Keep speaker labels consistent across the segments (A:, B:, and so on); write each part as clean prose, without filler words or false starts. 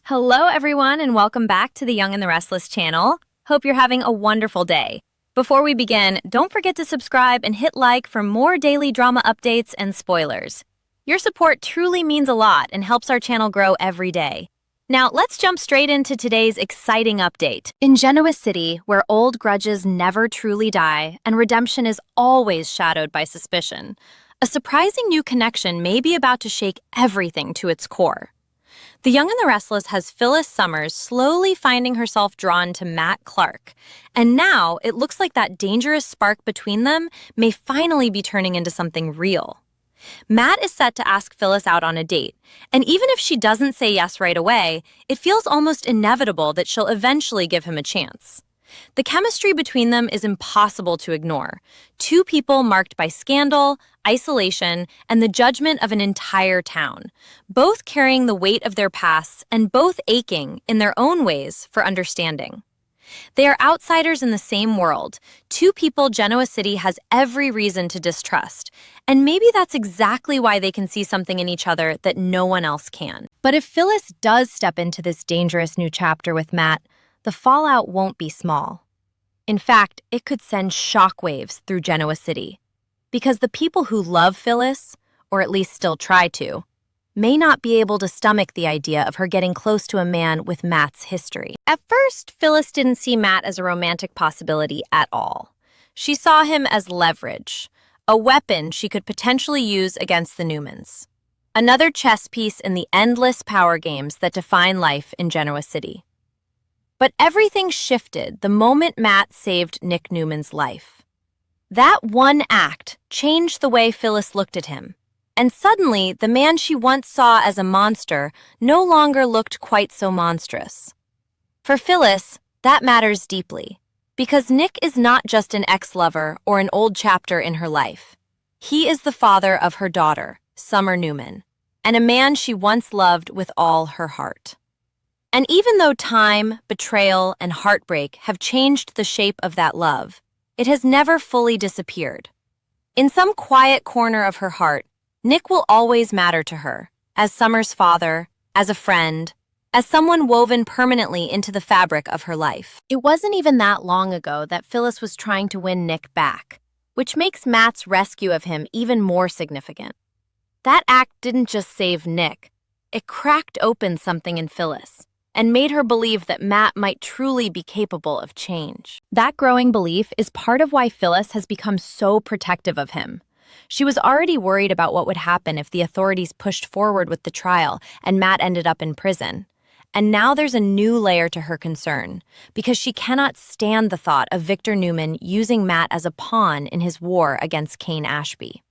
A: Hello, everyone, and welcome back to the Young and the Restless channel. Hope you're having a wonderful day. Before we begin, don't forget to subscribe and hit like for more daily drama updates and spoilers. Your support truly means a lot and helps our channel grow every day. Now, let's jump straight into today's exciting update. In Genoa City, where old grudges never truly die and redemption is always shadowed by suspicion, a surprising new connection may be about to shake everything to its core. The Young and the Restless has Phyllis Summers slowly finding herself drawn to Matt Clark, and now it looks like that dangerous spark between them may finally be turning into something real. Matt is set to ask Phyllis out on a date, and even if she doesn't say yes right away, it feels almost inevitable that she'll eventually give him a chance. The chemistry between them is impossible to ignore. Two people marked by scandal, isolation, and the judgment of an entire town, both carrying the weight of their pasts and both aching, in their own ways, for understanding. They are outsiders in the same world, two people Genoa City has every reason to distrust, and maybe that's exactly why they can see something in each other that no one else can. But if Phyllis does step into this dangerous new chapter with Matt, the fallout won't be small. In fact, it could send shockwaves through Genoa City. Because the people who love Phyllis, or at least still try to, may not be able to stomach the idea of her getting close to a man with Matt's history. At first, Phyllis didn't see Matt as a romantic possibility at all. She saw him as leverage, a weapon she could potentially use against the Newmans. Another chess piece in the endless power games that define life in Genoa City. But everything shifted the moment Matt saved Nick Newman's life. That one act changed the way Phyllis looked at him, and suddenly the man she once saw as a monster no longer looked quite so monstrous. For Phyllis, that matters deeply, because Nick is not just an ex-lover or an old chapter in her life. He is the father of her daughter, Summer Newman, and a man she once loved with all her heart. And even though time, betrayal, and heartbreak have changed the shape of that love, it has never fully disappeared. In some quiet corner of her heart, Nick will always matter to her, as Summer's father, as a friend, as someone woven permanently into the fabric of her life. It wasn't even that long ago that Phyllis was trying to win Nick back, which makes Matt's rescue of him even more significant. That act didn't just save Nick, it cracked open something in Phyllis, and made her believe that Matt might truly be capable of change. That growing belief is part of why Phyllis has become so protective of him. She was already worried about what would happen if the authorities pushed forward with the trial and Matt ended up in prison. And now there's a new layer to her concern, because she cannot stand the thought of Victor Newman using Matt as a pawn in his war against Kane Ashby.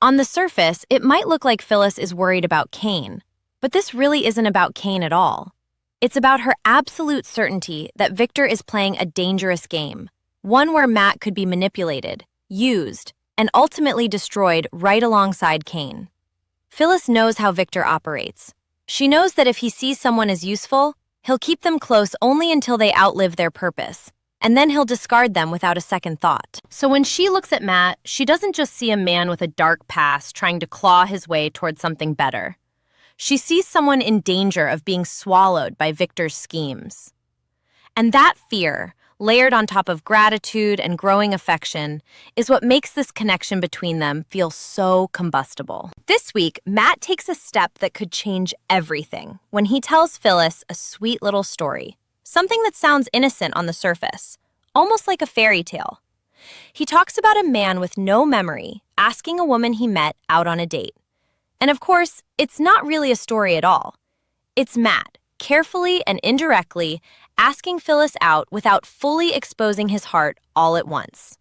A: On the surface, it might look like Phyllis is worried about Kane, but this really isn't about Kane at all. It's about her absolute certainty that Victor is playing a dangerous game, one where Matt could be manipulated, used, and ultimately destroyed right alongside Kane. Phyllis knows how Victor operates. She knows that if he sees someone as useful, he'll keep them close only until they outlive their purpose, and then he'll discard them without a second thought. So when she looks at Matt, she doesn't just see a man with a dark past trying to claw his way towards something better. She sees someone in danger of being swallowed by Victor's schemes. And that fear, layered on top of gratitude and growing affection, is what makes this connection between them feel so combustible. This week, Matt takes a step that could change everything when he tells Phyllis a sweet little story, something that sounds innocent on the surface, almost like a fairy tale. He talks about a man with no memory asking a woman he met out on a date. And of course, it's not really a story at all. It's Matt, carefully and indirectly, asking Phyllis out without fully exposing his heart all at once.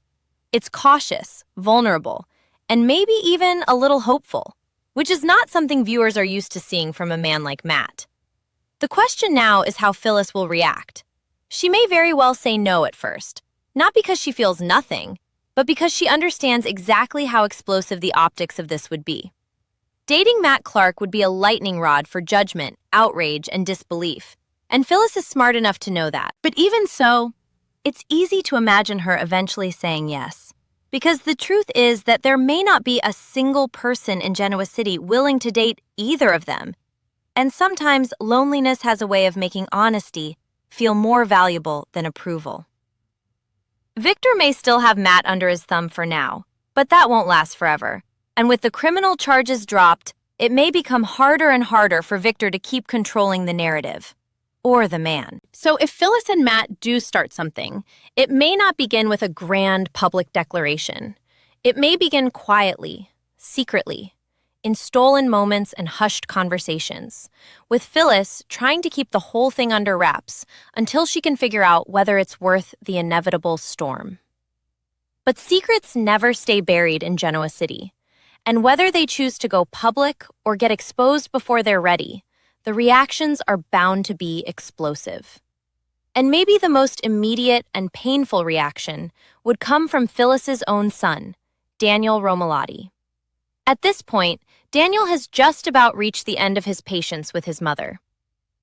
A: It's cautious, vulnerable, and maybe even a little hopeful, which is not something viewers are used to seeing from a man like Matt. The question now is how Phyllis will react. She may very well say no at first, not because she feels nothing, but because she understands exactly how explosive the optics of this would be. Dating Matt Clark would be a lightning rod for judgment, outrage, and disbelief, and Phyllis is smart enough to know that. But even so, it's easy to imagine her eventually saying yes, because the truth is that there may not be a single person in Genoa City willing to date either of them, And sometimes loneliness has a way of making honesty feel more valuable than approval. Victor may still have Matt under his thumb for now, but that won't last forever. And with the criminal charges dropped, it may become harder and harder for Victor to keep controlling the narrative. Or the man. So if Phyllis and Matt do start something, it may not begin with a grand public declaration. It may begin quietly, secretly, in stolen moments and hushed conversations, with Phyllis trying to keep the whole thing under wraps until she can figure out whether it's worth the inevitable storm. But secrets never stay buried in Genoa City, and whether they choose to go public or get exposed before they're ready, the reactions are bound to be explosive. And maybe the most immediate and painful reaction would come from Phyllis's own son, Daniel Romalotti. At this point, Daniel has just about reached the end of his patience with his mother.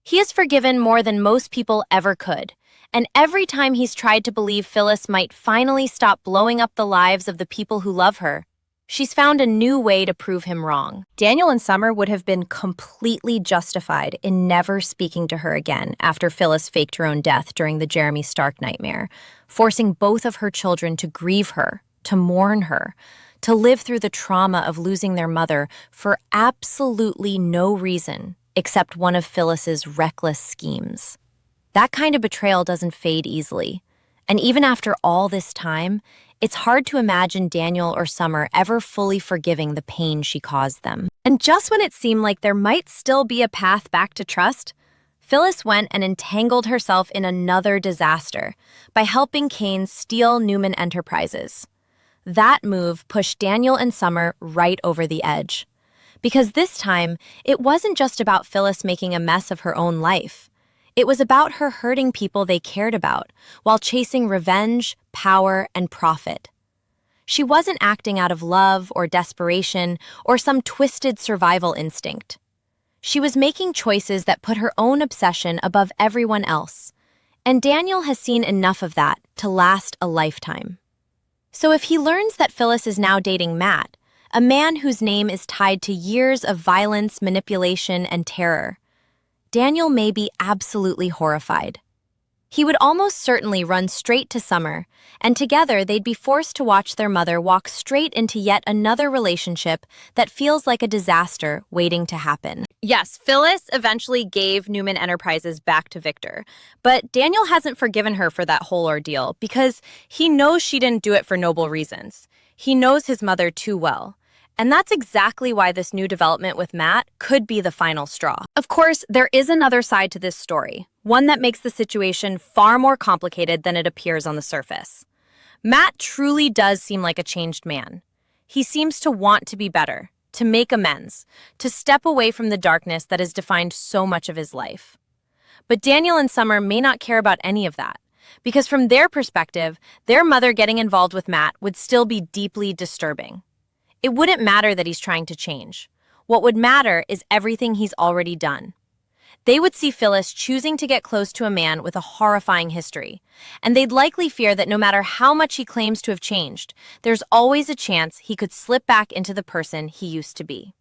A: He has forgiven more than most people ever could, and every time he's tried to believe Phyllis might finally stop blowing up the lives of the people who love her, she's found a new way to prove him wrong. Daniel and Summer would have been completely justified in never speaking to her again after Phyllis faked her own death during the Jeremy Stark nightmare, forcing both of her children to grieve her, to mourn her, to live through the trauma of losing their mother for absolutely no reason except one of Phyllis's reckless schemes. That kind of betrayal doesn't fade easily. And even after all this time, it's hard to imagine Daniel or Summer ever fully forgiving the pain she caused them. And just when it seemed like there might still be a path back to trust, Phyllis went and entangled herself in another disaster by helping Kane steal Newman Enterprises. That move pushed Daniel and Summer right over the edge. Because this time, it wasn't just about Phyllis making a mess of her own life. It was about her hurting people they cared about while chasing revenge, power, and profit. She wasn't acting out of love or desperation or some twisted survival instinct. She was making choices that put her own obsession above everyone else. And Daniel has seen enough of that to last a lifetime. So if he learns that Phyllis is now dating Matt, a man whose name is tied to years of violence, manipulation, and terror, Daniel may be absolutely horrified. He would almost certainly run straight to Summer, and together they'd be forced to watch their mother walk straight into yet another relationship that feels like a disaster waiting to happen. Yes, Phyllis eventually gave Newman Enterprises back to Victor, but Daniel hasn't forgiven her for that whole ordeal because he knows she didn't do it for noble reasons. He knows his mother too well. And that's exactly why this new development with Matt could be the final straw. Of course, there is another side to this story, one that makes the situation far more complicated than it appears on the surface. Matt truly does seem like a changed man. He seems to want to be better, to make amends, to step away from the darkness that has defined so much of his life. But Daniel and Summer may not care about any of that, because from their perspective, their mother getting involved with Matt would still be deeply disturbing. It wouldn't matter that he's trying to change. What would matter is everything he's already done. They would see Phyllis choosing to get close to a man with a horrifying history, and they'd likely fear that no matter how much he claims to have changed, there's always a chance he could slip back into the person he used to be.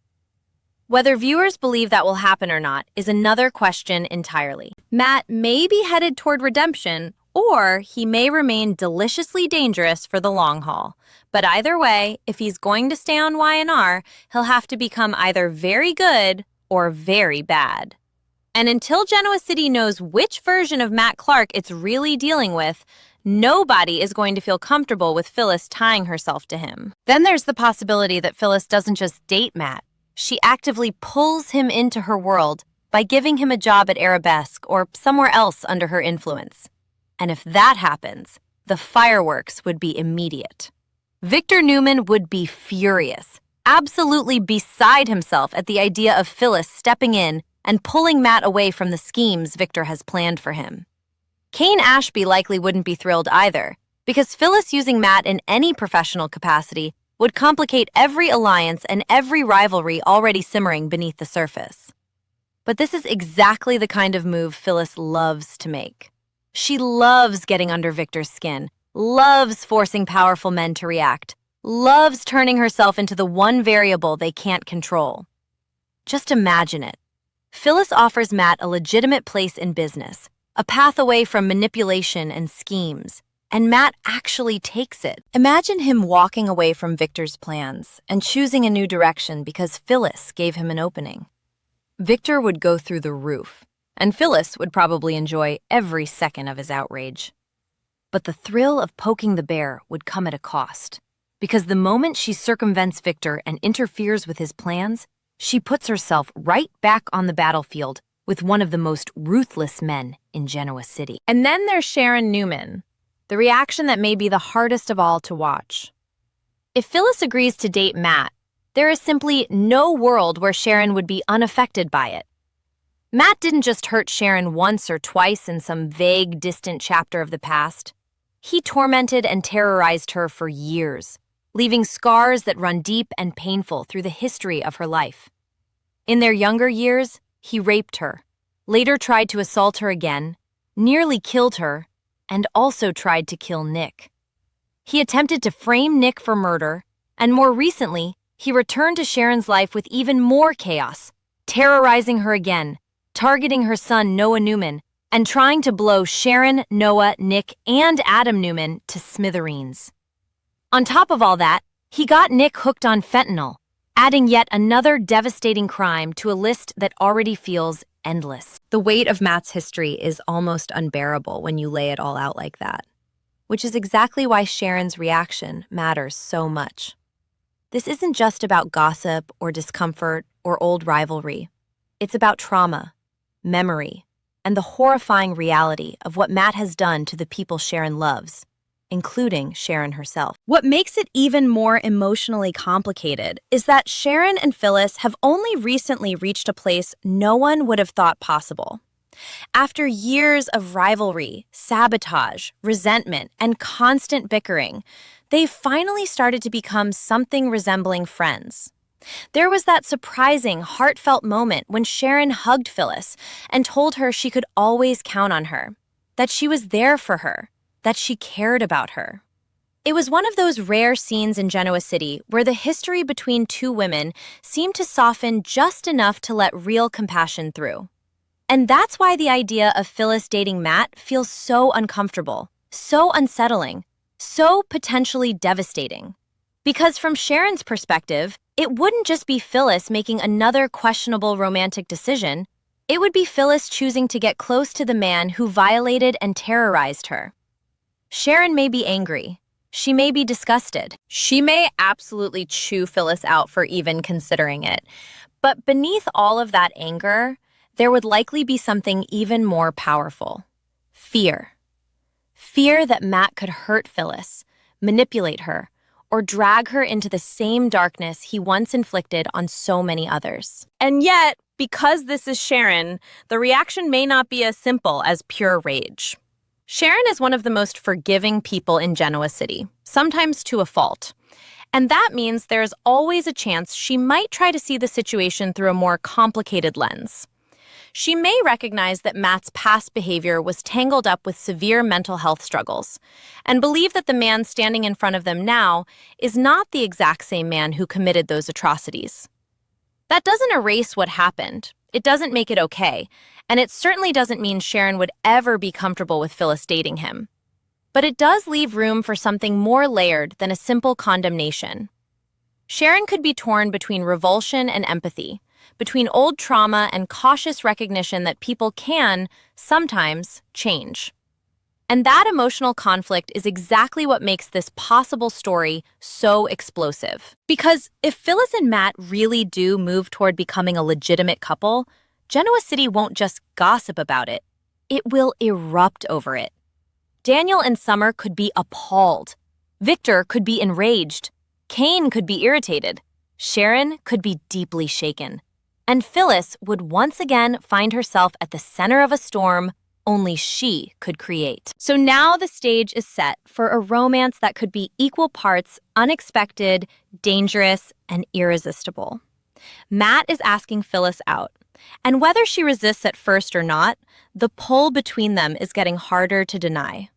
A: Whether viewers believe that will happen or not is another question entirely. Matt may be headed toward redemption, or he may remain deliciously dangerous for the long haul. But either way, if he's going to stay on Y&R, he'll have to become either very good or very bad. And until Genoa City knows which version of Matt Clark it's really dealing with, nobody is going to feel comfortable with Phyllis tying herself to him. Then there's the possibility that Phyllis doesn't just date Matt. She actively pulls him into her world by giving him a job at Arabesque or somewhere else under her influence. And if that happens, the fireworks would be immediate. Victor Newman would be furious, absolutely beside himself at the idea of Phyllis stepping in and pulling Matt away from the schemes Victor has planned for him. Kane Ashby likely wouldn't be thrilled either, because Phyllis using Matt in any professional capacity would complicate every alliance and every rivalry already simmering beneath the surface. But this is exactly the kind of move Phyllis loves to make. She loves getting under Victor's skin, loves forcing powerful men to react, loves turning herself into the one variable they can't control. Just imagine it. Phyllis offers Matt a legitimate place in business, a path away from manipulation and schemes, and Matt actually takes it. Imagine him walking away from Victor's plans and choosing a new direction because Phyllis gave him an opening. Victor would go through the roof, and Phyllis would probably enjoy every second of his outrage. But the thrill of poking the bear would come at a cost, because the moment she circumvents Victor and interferes with his plans, she puts herself right back on the battlefield with one of the most ruthless men in Genoa City. And then there's Sharon Newman, the reaction that may be the hardest of all to watch. If Phyllis agrees to date Matt, there is simply no world where Sharon would be unaffected by it. Matt didn't just hurt Sharon once or twice in some vague, distant chapter of the past. He tormented and terrorized her for years, leaving scars that run deep and painful through the history of her life. In their younger years, he raped her, later tried to assault her again, nearly killed her, and also tried to kill Nick. He attempted to frame Nick for murder, and more recently, he returned to Sharon's life with even more chaos, terrorizing her again, targeting her son Noah Newman, and trying to blow Sharon, Noah, Nick, and Adam Newman to smithereens. On top of all that, he got Nick hooked on fentanyl, adding yet another devastating crime to a list that already feels endless. The weight of Matt's history is almost unbearable when you lay it all out like that, which is exactly why Sharon's reaction matters so much. This isn't just about gossip or discomfort or old rivalry. It's about trauma, memory, and the horrifying reality of what Matt has done to the people Sharon loves, including Sharon herself. What makes it even more emotionally complicated is that Sharon and Phyllis have only recently reached a place no one would have thought possible. After years of rivalry, sabotage, resentment, and constant bickering, they finally started to become something resembling friends. There was that surprising, heartfelt moment when Sharon hugged Phyllis and told her she could always count on her, that she was there for her, that she cared about her. It was one of those rare scenes in Genoa City where the history between two women seemed to soften just enough to let real compassion through. And that's why the idea of Phyllis dating Matt feels so uncomfortable, so unsettling, so potentially devastating. Because from Sharon's perspective, it wouldn't just be Phyllis making another questionable romantic decision. It would be Phyllis choosing to get close to the man who violated and terrorized her. Sharon may be angry. She may be disgusted. She may absolutely chew Phyllis out for even considering it. But beneath all of that anger, there would likely be something even more powerful. Fear. Fear that Matt could hurt Phyllis, manipulate her, or drag her into the same darkness he once inflicted on so many others. And yet, because this is Sharon, the reaction may not be as simple as pure rage. Sharon is one of the most forgiving people in Genoa City, sometimes to a fault. And that means there's always a chance she might try to see the situation through a more complicated lens. She may recognize that Matt's past behavior was tangled up with severe mental health struggles, and believe that the man standing in front of them now is not the exact same man who committed those atrocities. That doesn't erase what happened. It doesn't make it okay, and it certainly doesn't mean Sharon would ever be comfortable with Phyllis dating him. But it does leave room for something more layered than a simple condemnation. Sharon could be torn between revulsion and empathy, between old trauma and cautious recognition that people can, sometimes, change. And that emotional conflict is exactly what makes this possible story so explosive. Because if Phyllis and Matt really do move toward becoming a legitimate couple, Genoa City won't just gossip about it. It will erupt over it. Daniel and Summer could be appalled. Victor could be enraged. Kane could be irritated. Sharon could be deeply shaken. And Phyllis would once again find herself at the center of a storm only she could create. So now the stage is set for a romance that could be equal parts unexpected, dangerous, and irresistible. Matt is asking Phyllis out, and whether she resists at first or not, the pull between them is getting harder to deny.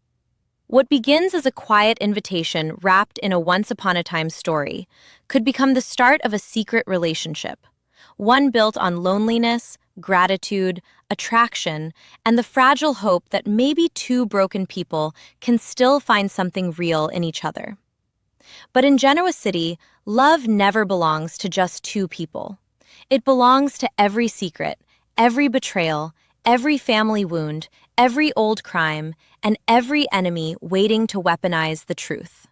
A: What begins as a quiet invitation wrapped in a once-upon-a-time story could become the start of a secret relationship, one built on loneliness, gratitude, attraction, and the fragile hope that maybe two broken people can still find something real in each other. But in Genoa City, love never belongs to just two people. It belongs to every secret, every betrayal, every family wound, every old crime, and every enemy waiting to weaponize the truth.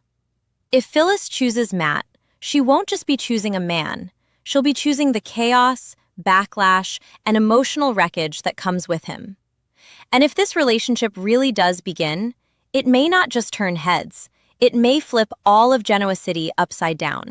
A: If Phyllis chooses Matt, she won't just be choosing a man. She'll be choosing the chaos, backlash, and emotional wreckage that comes with him. And if this relationship really does begin, it may not just turn heads. It may flip all of Genoa City upside down.